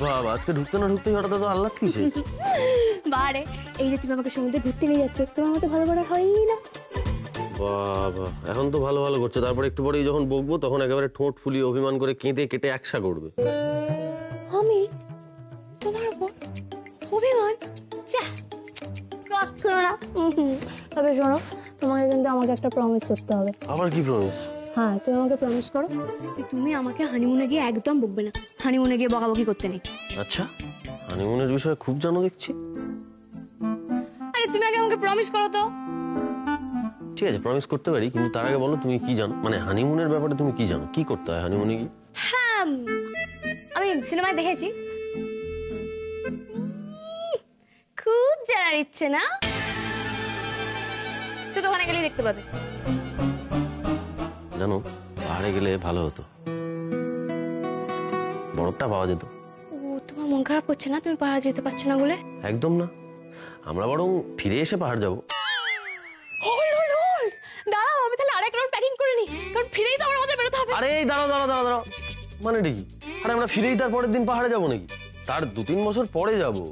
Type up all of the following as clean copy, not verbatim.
বাবা, আজকে ঢুকতে না ঢুকতেই হঠাৎ তো আল্লাহ কিসে? বারে এই যে তুমি আমাকে সমুদ্রে ঘুরতে নিয়ে যাচ্ছ, তোমার মতো ভালো করা হয়ই না। বাবা, এখন তো ভালো ভালো করছে, তারপর একটু পরেই যখন বকবো তখন একেবারে ঠোঁট ফুলিয়ে অভিমান করে কেঁদে কেটে একসা করবে। আমি তোমার উপর অভিমান? কখনো না। তবে শোনো, তোমাকে কিন্তু আমাকে একটা প্রমিস করতে হবে। আবার কি প্রমিস? হ্যাঁ, তুমি আমাকে প্রমিস করো, তুমি আমাকে হানিমুনে গিয়ে একদম বকবে না। হানিমুনে গিয়ে বকাবকি করতে নেই। আচ্ছা, হানিমুনের বিষয়ে খুব জানো দেখছি। আরে তুমি আগে আমাকে প্রমিস করো তো। ঠিক আছে, প্রমিস করতে পারি, কিন্তু তার আগে বলো তুমি কি জানো, মানে হানিমুনের ব্যাপারে তুমি কি জানো, কি করতে হয় হানিমুনে গিয়ে? হ্যাঁ, আমি সিনেমায় দেখেছি। খুব জানার ইচ্ছে না? শুধু ওখানে গেলেই দেখতে পাবে। জানো, পাহাড়ে গেলে ভালো হতো, বরফটা পাওয়া যেত। ও, তোমার মন খারাপ করছে না তুমি পাহাড় যেতে পারছো না বলে? একদম না, আমরা বরং ফিরে এসে পাহাড় যাবো। দাঁড়াও, আমি তাহলে আরেক রাউন্ড প্যাকিং করে নি, কারণ ফিরেই তো আমাদের বেরোতে হবে। আরে দাঁড়াও দাঁড়াও দাঁড়াও দাঁড়াও, মানে কি? আরে আমরা ফিরেই তার পরের দিন পাহাড়ে যাবো নাকি? তার 2-3 বছর পরে যাবো।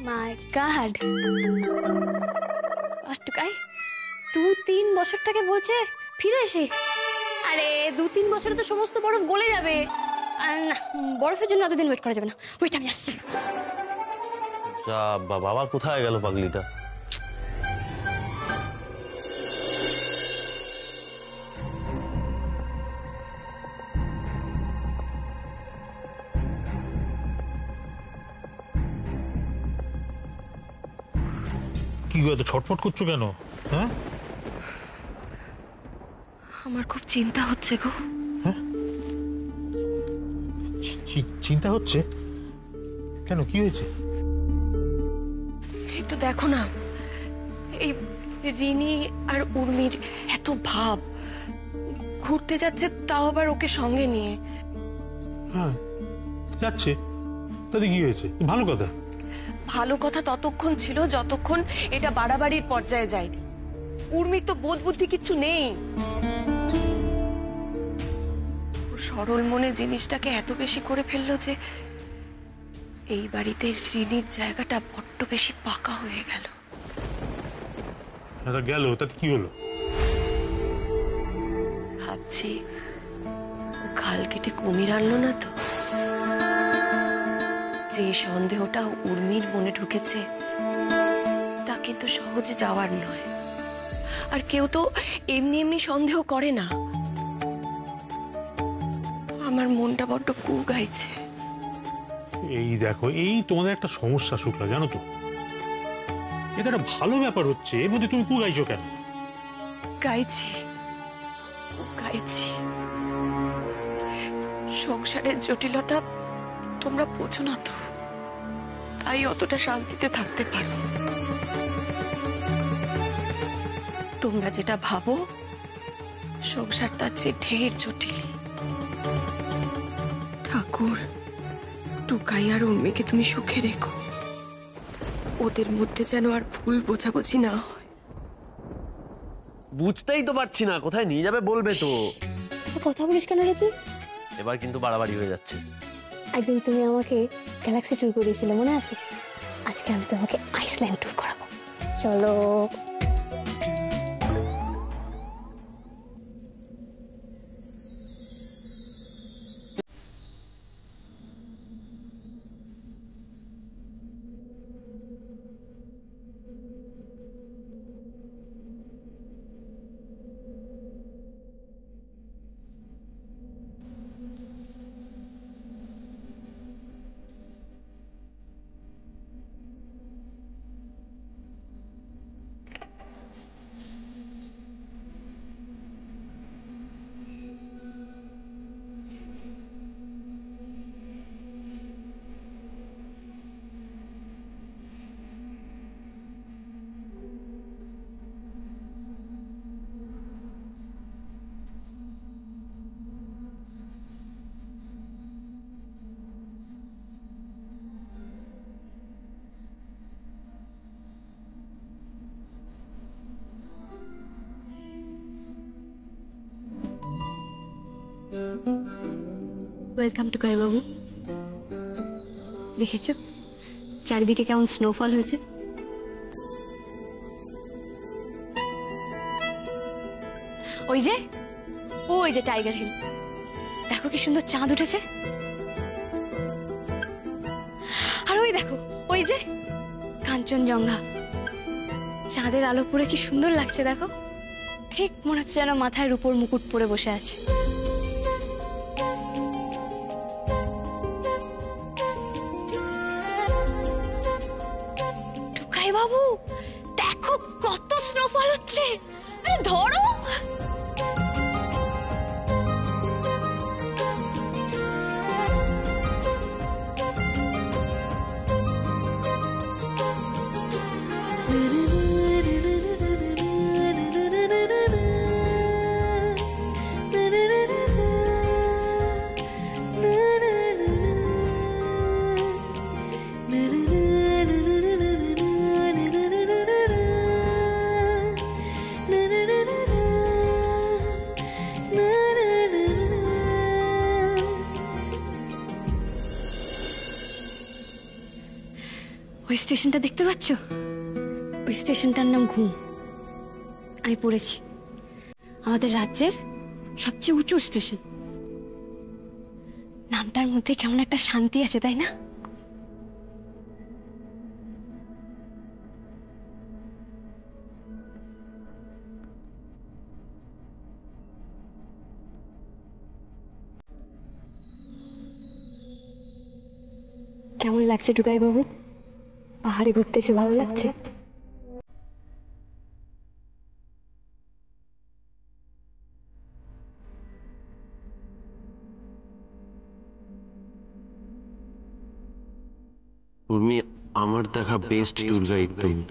মাই গড, অষ্টকাই 2-3 বছরটাকে বলছে ফিরে এসে? আরে 2-3 বছরে তো সমস্ত বরফ গলে যাবে। আর না, বরফের জন্য এতদিন ওয়েট করা যাবে না। ওয়েট, আমি আসছি। যা বাবা, কোথায় গেল পাগলিটা? কি গো, এত ছটফট করছো কেন? হ্যাঁ, আমার খুব চিন্তা হচ্ছে গো। হ্যাঁ, চিন্তা হচ্ছে কেন? কি হয়েছে? এই তো দেখো না, এই রিনি আর উর্মির এত ভাব, ঘুরতে যাচ্ছে তাও আবার ওকে সঙ্গে নিয়ে। হ্যাঁ, যাচ্ছে, তাতে কি হয়েছে? ভালো কথা। ভালো কথা ততক্ষণ ছিল যতক্ষণ এটা বাড়াবাড়ির পর্যায়ে যায়নি। উর্মির তো বোধ বুদ্ধি কিচ্ছু নেই। ও সরল মনে জিনিসটাকে এত বেশি করে ফেললো যে এই বাড়িতে রিনির জায়গাটা বড্ড বেশি পাকা হয়ে গেল। গেল, তাতে কি হলো? ভাবছি ও খাল কেটে কুমির আনলো না তো। যে সন্দেহটা উর্মির মনে ঢুকেছে তা কিন্তু সহজে যাওয়ার নয়। আর কেউ তো এমনি এমনি সন্দেহ করে না। আমার মনটা বড্ড কু গাইছে। এই দেখো, এই তোমাদের একটা সমস্যা শুক্লা, জানো তো? এটা একটা ভালো ব্যাপার হচ্ছে, এর মধ্যে তুমি কু গাইছো কেন? গাইছি গাইছি, সংসারের জটিলতা তোমরা বোঝো না তো, তাই অতটা শান্তিতে থাকতে পারো। তোমরা যেটা ভাবো সংসার তার চেয়ে ঢের জটিল। ঠাকুর, টুকাই আর উর্মিকে তুমি সুখে রেখো, ওদের মধ্যে যেন আর ভুল বোঝাবুঝি না হয়। বুঝতেই তো পারছি না, কোথায় নিয়ে যাবে বলবে তো। কথা বলিস কেন রে তুই? এবার কিন্তু বাড়াবাড়ি হয়ে যাচ্ছে। একদিন তুমি আমাকে গ্যালাক্সি ট্যুর করিয়েছিলে, মনে আছে? আজকে আমি তোমাকে আইসল্যান্ড ট্যুর করাবো, চলো। ওয়েলকাম টু কাই বাবু। দেখেছো চারিদিকে কেমন স্নোফল হয়েছে? ওই যে টাইগার হিল, দেখো কি সুন্দর চাঁদ উঠেছে। আর ওই দেখো ওই যে কাঞ্চনজঙ্ঘা, চাঁদের আলো পড়ে কি সুন্দর লাগছে দেখো। ঠিক মনে হচ্ছে যেন মাথায় রূপোর মুকুট পরে বসে আছে। টুকাই বাবু দেখো কত স্নোফল হচ্ছে, আরে ধরো। ওই স্টেশনটা দেখতে পাচ্ছ? ওই স্টেশনটার নাম ঘুম। আমি পড়েছি আমাদের রাজ্যের সবচেয়ে উঁচু স্টেশন। নামটার মধ্যে কেমন একটা শান্তি আছে তাই না? কেমন লাগছে টুকাই বাবু? পাহাড়ে ঘুরতে এসে ভালো লাগছে? উর্মি, আমার দেখা বেস্ট ট্যুর গাইড তুমি।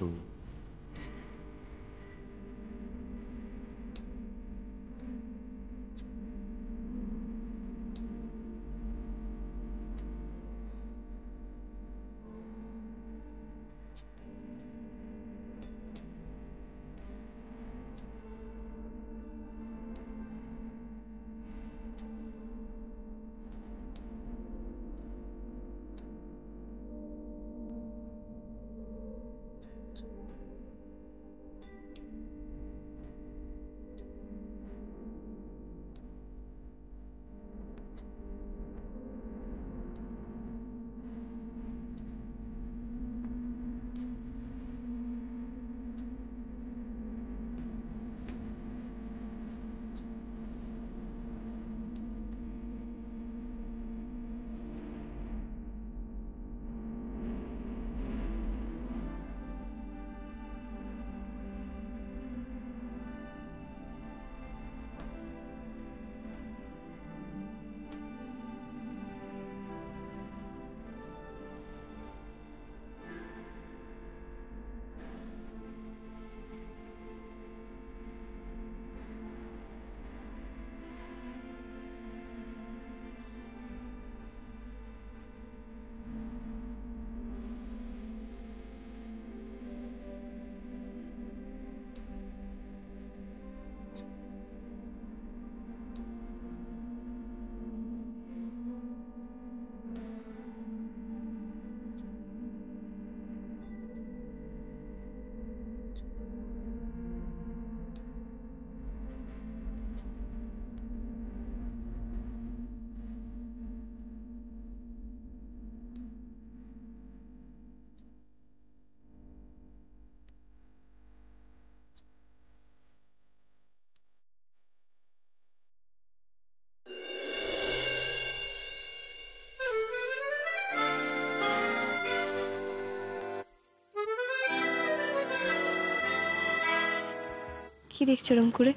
কি দেখছো রকম করে?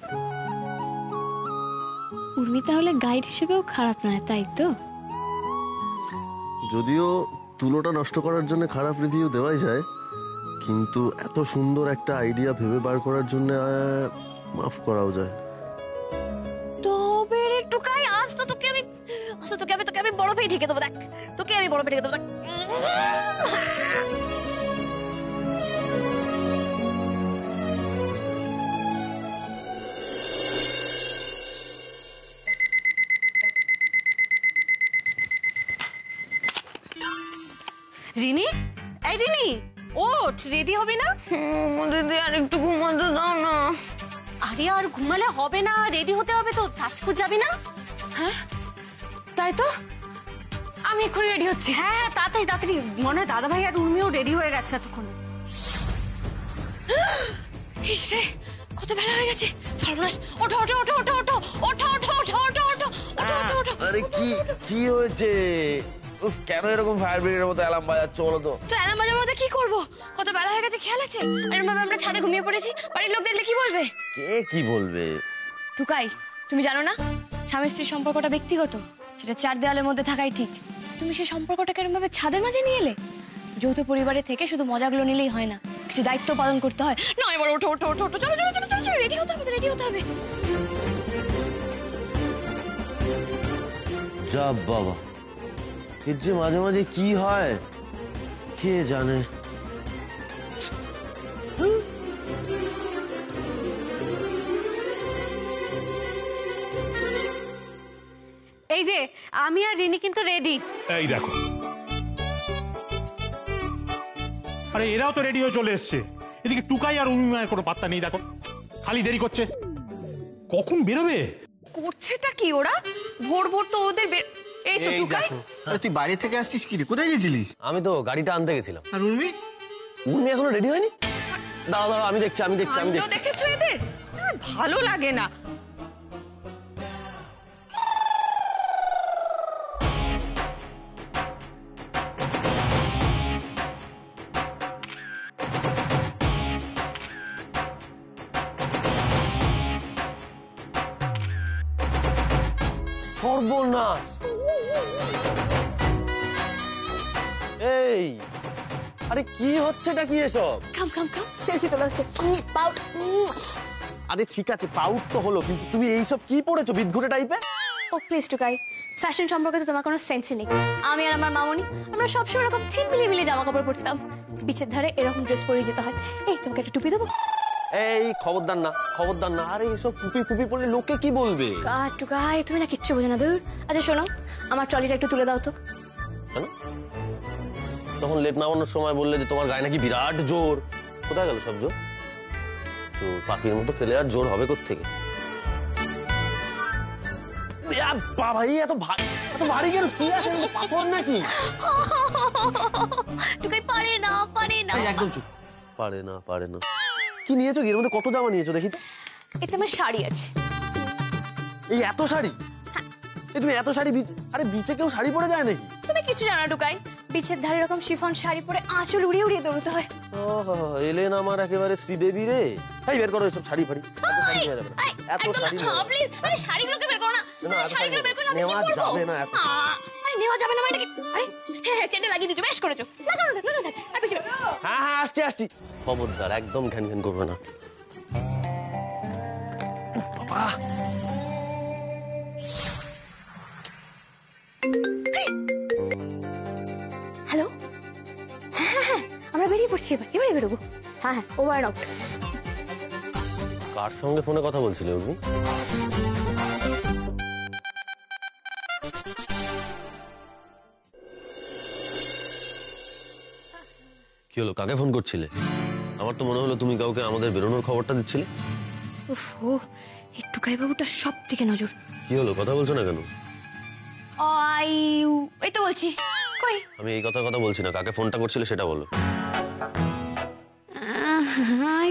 উর্মি তাহলে গাইড হিসেবেও খারাপ নয় তাই তো? যদিও তুলোটা নষ্ট করার জন্য খারাপ রিভিউ দেওয়াই যায়, কিন্তু এত সুন্দর একটা আইডিয়া ভেবে বার করার জন্য মাফ করাও যায়। তবে রে টুকাই, আজ তো তোকে আমি বরফেই ঢেকে দেবো। দেখ তোকে আমি বরফে ঢেকে দেবো। রিনি, এই রিনি, ওঠ, রেডি হবি না? দিদি আর একটু ঘুমাতে দাও না। আরে আর ঘুমালে হবে না, রেডি হতে হবে তো। তাজপুর যাবি না? হ্যাঁ তাই তো, আমি এক্ষুনি রেডি হচ্ছি। হ্যাঁ হ্যাঁ, তাড়াতাড়ি তাড়াতাড়ি। মনে হয় দাদা ভাই আর উর্মিও রেডি হয়ে গেছে এতক্ষণ। ইসরে, কত বেলা হয়ে গেছে। সর্বনাশ, ওঠো ওঠো ওঠো ওঠো ওঠো ওঠো ওঠো ওঠো ওঠো ওঠো ওঠো ওঠো। আরে কি হয়েছে? উফ, কেন এরকম ফায়ার ব্রিগেডের মতো অ্যালার্ম বাজাচ্ছ বলো তো? তো অ্যালার্ম বাজার মধ্যে কি করবো? কত বেলা হয়ে গেছে, খেয়াল আছে? এরকম ভাবে আমরা ছাদে ঘুমিয়ে পড়েছি, বাড়ির লোক দেখলে কি বলবে? কে কি বলবে? টুকাই, তুমি জানো না স্বামী স্ত্রীর সম্পর্কটা ব্যক্তিগত, সেটা চার দেওয়ালের মধ্যে থাকাই ঠিক। তুমি সেই সম্পর্কটাকে এরকম ভাবে ছাদের মাঝে নিয়ে এলে। যৌথ পরিবারে থেকে শুধু মজাগুলো নিলেই হয় না, কিছু দায়িত্ব পালন করতে হয়। না এবার ওঠো ওঠো ওঠো ওঠো, চলো চলো চলো চলো, রেডি হতে হবে, রেডি হতে হবে। যা বাবা, এর যে মাঝে মাঝে কি হয় কে জানে। এই যে আমি আর রিনি কিন্তু রেডি। এই দেখো, আরে এরাও তো রেডি হয়ে চলে এসছে। এদিকে টুকাই আর উর্মি মায়ের কোনো পাত্তা নেই। দেখো খালি দেরি করছে, কখন বেরোবে? করছেটা কি ওরা? ভোর ভোর তো ওদের এই তো টুকাই। আরে তুই বাইরে থেকে আসছিস কি রে? কোথায় গেছিলিস? আমি তো গাড়িটা আনতে গেছিলাম। আর উর্মি? উর্মি এখনো রেডি হয়নি? দাঁড়াও দাঁড়াও, আমি দেখছি। দেখেছো এদের? আমার ভালো লাগে না। সর্বনাশ! এই আরে কি হচ্ছেটা কি এসব? কাম কাম কাম, সেলফি তোলা হচ্ছে। পাউট। আরে ঠিক আছে, পাউট তো হলো, কিন্তু তুমি এইসব কি পড়েছো বিদঘুটে টাইপের? ও প্লিজ টুকাই, ফ্যাশন সম্পর্কে তো তোমার কোনো সেন্সই নেই। আমি আর আমার মামনি আমরা সবসময় এরকম থিম মিলিয়ে মিলিয়ে জামা কাপড় পরতাম। বিচের ধারে এরকম ড্রেস পরে যেতে হয়। এই তোমাকে একটা টুপি দেবো? এই খবরদার না, খবরদার না। আরে এইসব টুপি ফুপি পরলে লোকে কি বলবে? টুকাই, তুমি না কিচ্ছু বোঝো না। দূর। আচ্ছা শোনো, আমার ট্রলিটা একটু তুলে দাও তো। কেন? তখন লেপ নামানোর সময় বললে যে তোমার গায়ে নাকি বিরাট জোর। কোথায় গেল সব জোর? জোর পাখির মতো খেলে আর জোর হবে কোত্থেকে? বাবা, এই এত ভারী কেন? কি আছে, পাথর নাকি? টুকাই পারে না, পারে না। একদম চুপ। পারে না। কি নিয়েছো? এর মধ্যে কত জামা নিয়েছো দেখি তো। এতে আমার শাড়ি আছে। এই এত শাড়ি? এই তুমি এত শাড়ি আরে বিচে কেউ শাড়ি পরে যায় নাকি? তুমি কিছু জানো না টুকাই, বিচের ধারে এরকম শিফন শাড়ি পরে আঁচল উড়িয়ে উড়িয়ে দৌড়তে হয়। ওহো, এলেন আমার একেবারে শ্রীদেবী রে। এই বের করো এসব শাড়ি ফাড়ি। এত শাড়ি নেওয়া যাবে না। এত শাড়ি নেওয়া যাবে না। আরে শাড়িগুলোকে বের করো না। না, এত শাড়িগুলো বের করো না, নেওয়া যাবে না এত। আরে নেওয়া যাবে না মানে কি? আরে হ্যাঁ চেটে লাগিয়ে দিচ্ছ, বেশ করেছো। লাগানো থাক। আর বেশি হ্যাঁ আসছি। খবরদার, একদম ঘ্যান ঘ্যান করবে না। বাবা, হ্যালো, হ্যাঁ আমরা বেরিয়ে পড়ছি, এবারে বেরোবো। হ্যাঁ ওভার অ্যান্ড আউট। কার সঙ্গে ফোনে কথা বলছিলে উর্মি? কি হলো, কাকে ফোন করছিলে? আমার তো মনে হলো তুমি কাউকে আমাদের বেরোনোর খবরটা দিচ্ছিলে। উফ, এই টুকাই বাবুটা সব দিকে নজর। কি হলো, কথা বলছো না কেন? এই তো বলছি। কই? আমি এই কথা বলছি না, কাকে ফোনটা করছিলে সেটা বলো।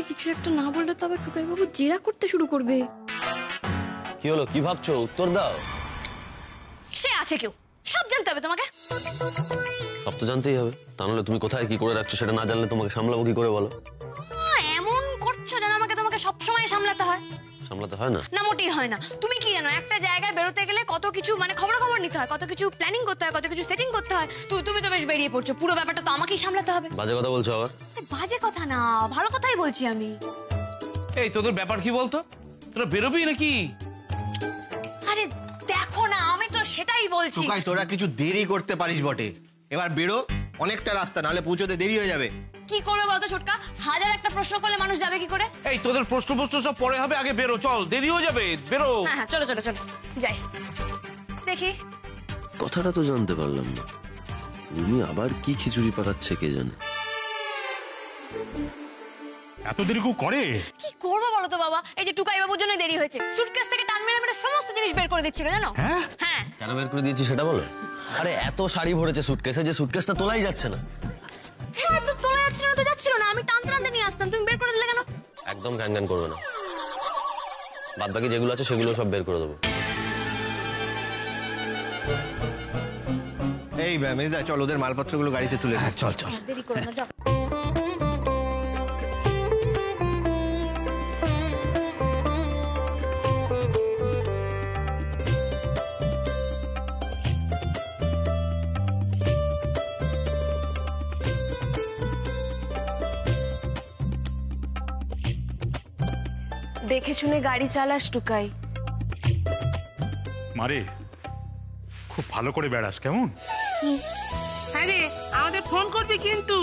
কিছু একটা না বললে তো আবার টুকাই বাবু জেরা করতে শুরু করবে। কি হলো, কি ভাবছো? উত্তর দাও। সে আছে কেউ, সব জানতে হবে তোমাকে। সব তো জানতেই হবে, তা নাহলে তুমি কোথায় কি করে রাখছো সেটা না জানলে তোমাকে সামলাবো কি করে বলো? এমন করছো যেন আমাকে তোমাকে সবসময় সামলাতে হয়। সামলাতে হয় না? না, মোটেই হয় না। তুমি কি জানো, একটা জায়গায় বেরোতে গেলে কত কিছু মানে খবর নিতে হয়, কত কিছু প্ল্যানিং করতে হয়, কত কিছু সেটিং করতে হয়। তুমি তো বেশ বেরিয়ে পড়ছো, পুরো ব্যাপারটা তো আমাকেই সামলাতে হবে। বাজে কথা বলছো আবার? বাজে কথা না, ভালো কথাই বলছি আমি। এই তোদের ব্যাপার কি বলতো? তোরা বেরোবি নাকি? আরে দেখো না, আমি তো সেটাই বলছি। টুকাই, তোরা কিছু দেরি করতে পারিস বটে। এবার বেরো, অনেকটা রাস্তা, নাহলে পৌঁছতে দেরি হয়ে যাবে। কি করবে বলতো ছোটকা? হাজার একটা প্রশ্ন করলে মানুষ যাবে কি করে? এই তোদের প্রশ্ন সব পরে হবে, আগে বেরো, চল, দেরি হয়ে যাবে, বেরো। হ্যাঁ চলো যাই দেখি। কথাটা তো জানতে পারলাম না, উনি আবার কি খিচুড়ি পাকাচ্ছে কে জানে। এত দেরি কেউ করে? কি করবো বলো তো বাবা, এই যে টুকাই বাবুর জন্য দেরি হয়েছে। সুটকেস থেকে টান মেরে মেরে সমস্ত জিনিস বের করে দিচ্ছিল জানো। হ্যাঁ? হ্যাঁ কেন বের করে দিয়েছি সেটা বলো। আরে এত শাড়ি ভরেছে সুটকেসে যে সুটকেসটা তোলাই যাচ্ছে না। হ্যাঁ, তো তোলা যাচ্ছিল না তো যাচ্ছিল না, আমি টানতে টানতে নিয়ে আসতাম, তুমি বের করে দিলে কেন? একদম ঘ্যান ঘ্যান করবে না, বাদ বাকি যেগুলো আছে সেগুলো সব বের করে দেবো। এই মেজদা, চল ওদের মালপত্রগুলো গাড়িতে তুলে দে। চল চল। দেরি করো না, যাও। দেখে শুনে গাড়ি চালাস টুকাই। মারে, খুব ভালো করে বেড়াস কেমন? হ্যাঁ রে, আমাদের ফোন করবি কিন্তু।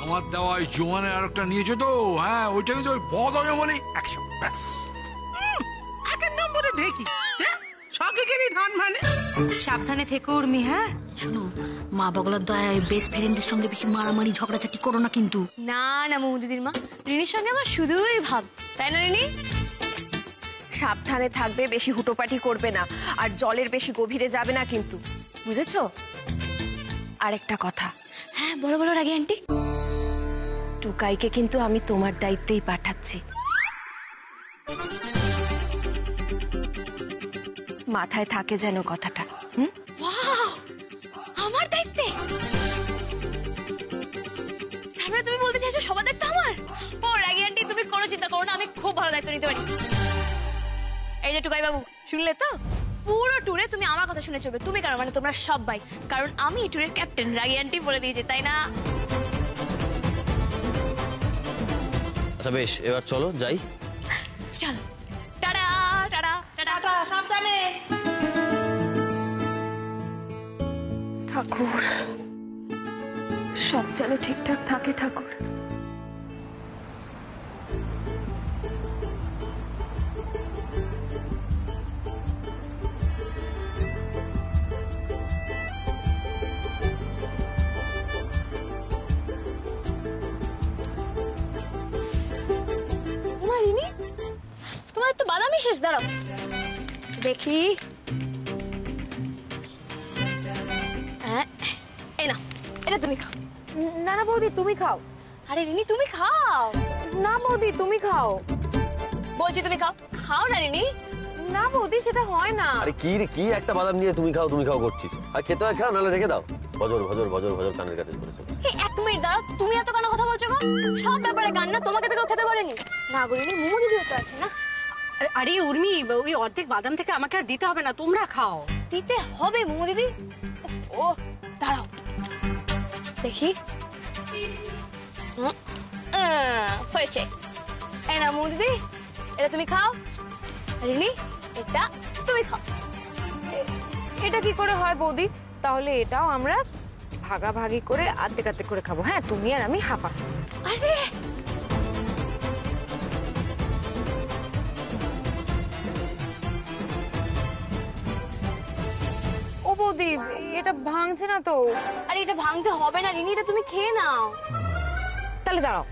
আমার দেওয়া ওই জোয়ানের আর একটা নিয়েছো তো? হ্যাঁ, ওইটা কিন্তু ওই বদজমনি একশো ব্যাস। একের নম্বরে ঢেকি, সঙ্গে গেলি ধান মানে। সাবধানে থেকো উর্মি। হ্যাঁ শোনো, মা বগলার দয়ায় বেস্ট ফ্রেন্ডের সঙ্গে বেশি মারামারি ঝগড়াঝাটি করো না কিন্তু। না না মৌদিদির মা, রিনির সঙ্গে আমার শুধুই ভাব, তাই না রিনি? সাবধানে থাকবে, বেশি হুটোপাটি করবে না, আর জলের বেশি গভীরে যাবে না কিন্তু, বুঝেছো? আরেকটা কথা, হ্যাঁ বলো বলো রাগি আন্টি। টুকাইকে কিন্তু আমি তোমার দায়িত্বেই পাঠাচ্ছি। মাথায় থাকে যেন কথাটা। ওয়াও, আমার দায়িত্বে? তারপরে তুমি বলতে চাইছো সবার দায়িত্ব আমার? ও রাগি আন্টি, তুমি কোনো চিন্তা করো না, আমি খুব ভালো দায়িত্ব নিতে পারি। এই যে টুকাই বাবু, শুনলে তো? পুরো ট্যুরে তুমি আমার কথা শুনে চলবে। তুমি কারণ মানে তোমরা সবাই, কারণ আমি এই ট্যুরের ক্যাপ্টেন, রাগি আন্টি বলে দিয়েছে, তাই না? আচ্ছা বেশ, এবার চলো যাই। চলো, টাটা টাটা টাটা। সাবধানে। ঠাকুর, সব যেন ঠিকঠাক থাকে ঠাকুর। ওমা রিনি, তোমার তো বাদামি শেষ, দাঁড়াও দেখি। এই না, এটা তুমি খাও। না না বৌদি, তুমি খাও। আরে রিনি তুমি খাও। না বৌদি, তুমি খাও। বলছি তুমি খাও, খাও না রিনি। না বৌদি, সেটা হয় না। আরে কি রে, কি একটা বাদাম নিয়ে তুমি খাও করছিস? আর খেতে হয় খাও, নাহলে রেখে দাও। ভজর ভজর ভজর ভজর কানের কাছে ধরে চলছে। এই এক মিনিট দাঁড়াও, তুমি এত কেন কথা বলছো গো? সব ব্যাপারে গান না, তোমাকে তো কেউ খেতে পারেনি। না গো রিনি, মোমো দিদিও তো আছে না। আরে উর্মি, ওই অর্ধেক বাদাম থেকে আমাকে আর দিতে হবে না, তোমরা খাও। দিতে হবে মোমো দিদি। ও দাঁড়াও দেখি। হয়েছে। এই না মোমো দিদি, এটা তুমি খাও। রিনি, এটা তুমি খাও। এটা কি করে হয় বৌদি? তাহলে এটাও আমরা ভাগাভাগি করে আর্ধেক আর্ধেক করে খাবো। হ্যাঁ, তুমি আর আমি হাফা। আরে ও বৌদি, এটা ভাঙছে না তো। আরে এটা ভাঙতে হবে না রিনি, এটা তুমি খেয়ে নাও। তাহলে দাঁড়াও।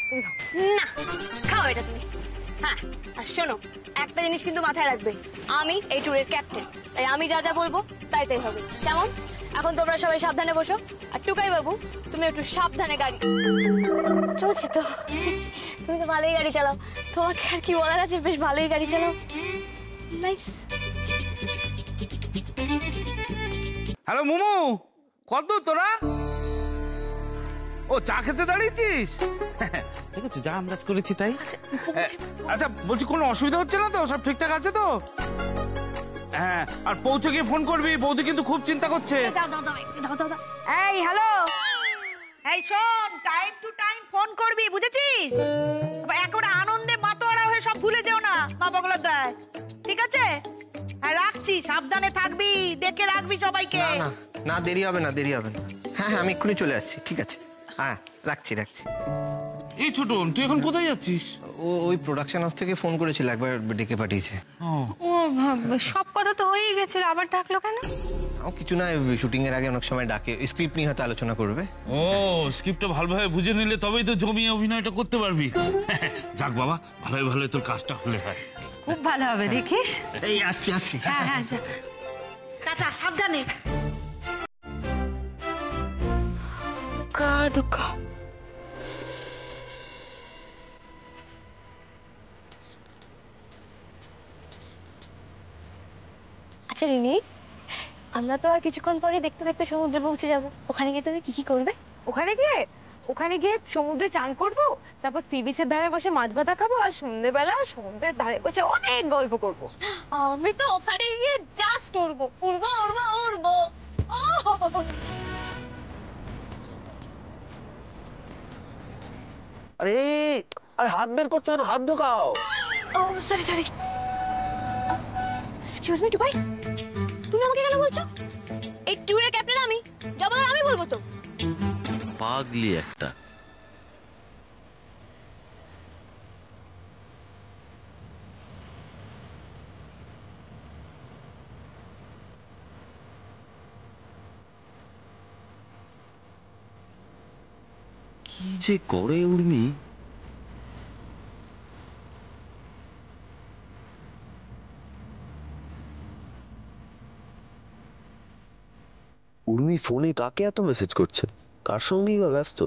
তুমি খাও। না, খাও এটা তুমি। হ্যাঁ, আর শোনো, একটা জিনিস কিন্তু মাথায় রাখবে, আমি এই ট্যুরের ক্যাপ্টেন, তাই আমি যা যা বলবো তাই তাই হবে, কেমন? এখন তোমরা সবাই সাবধানে বসো, আর টুকাই বাবু তুমি একটু সাবধানে গাড়ি চলছে তো। তুমি তো ভালোই গাড়ি চালাও, তোমাকে আর কি বলার আছে, বেশ ভালোই গাড়ি চালাও। নাইস। হ্যালো মুমু, কত তোরা? ও চা খেতে দাঁড়িয়েছিস? ঠিক আছে, যা আমরা করেছি তাই। আচ্ছা বলছি, কোনো অসুবিধা হচ্ছে না তো? সব ঠিকঠাক আছে তো? হ্যাঁ, আর পৌঁছে গিয়ে ফোন করবি, বৌদি কিন্তু খুব চিন্তা করছে। এই হ্যালো, এই শোন, টাইম টু টাইম ফোন করবি, বুঝেছিস? এখন আনন্দে মাতোয়ারা হয়ে সব ভুলে যেও না, মা বগলার দায়, ঠিক আছে? হ্যাঁ রাখছি, সাবধানে থাকবি, দেখে রাখবি সবাইকে। না না, দেরি হবে না, দেরি হবে না। হ্যাঁ হ্যাঁ, আমি এক্ষুনি চলে আসছি, ঠিক আছে? হ্যাঁ রাখছি রাখছি। এই ছোটন, তুই এখন কোথায় যাচ্ছিস? ওই প্রোডাকশন হাউস থেকে ফোন করেছিল, একবার ডেকে পাঠিয়েছে। ও সব কথা তো হয়েই গেছিল, আবার ডাকলো কেন? কিছু না, শুটিং এর আগে অনেক সময় ডাকে, স্ক্রিপ্ট নিয়ে হয়তো আলোচনা করবে। ও, স্ক্রিপ্টটা ভালোভাবে বুঝে নিলে তবেই তো জমিয়ে অভিনয়টা করতে পারবি। যাক বাবা, ভালোই ভালোই তোর কাজটা হলে হয়। খুব ভালো হবে, দেখিস। এই আসছি আসছি। হ্যাঁ হ্যাঁ, টাটা, সাবধানে। আচ্ছা রিনি, আমরা তো আর কিছুক্ষণ পরে দেখতে দেখতে সমুদ্রে পৌঁছে যাব। ওখানে গিয়ে তুমি কি কি করবে? ওখানে গিয়ে সমুদ্রে চান করবো, তারপর সি বিচের ধারে বসে মাছ ভাজা খাবো, আর সন্ধ্যেবেলা সমুদ্রের ধারে বসে অনেক গল্প করবো। আমি তো ওখানে গিয়ে জাস্ট উড়বো উড়বো উড়বো উড়বো। আরে আরে হাত বের করছো না, হাত ঢোকাও। ও sorry sorry, excuse me Tubai, তুমি আমাকে কেন বলছো? এই ট্যুরের ক্যাপ্টেন আমি, যাবো না আমি বলবো তো। পাগলি একটা। কি যে করে উর্মি। উর্মি ফোনে কাকে এত মেসেজ করছে? কার সঙ্গেই বা ব্যস্ত?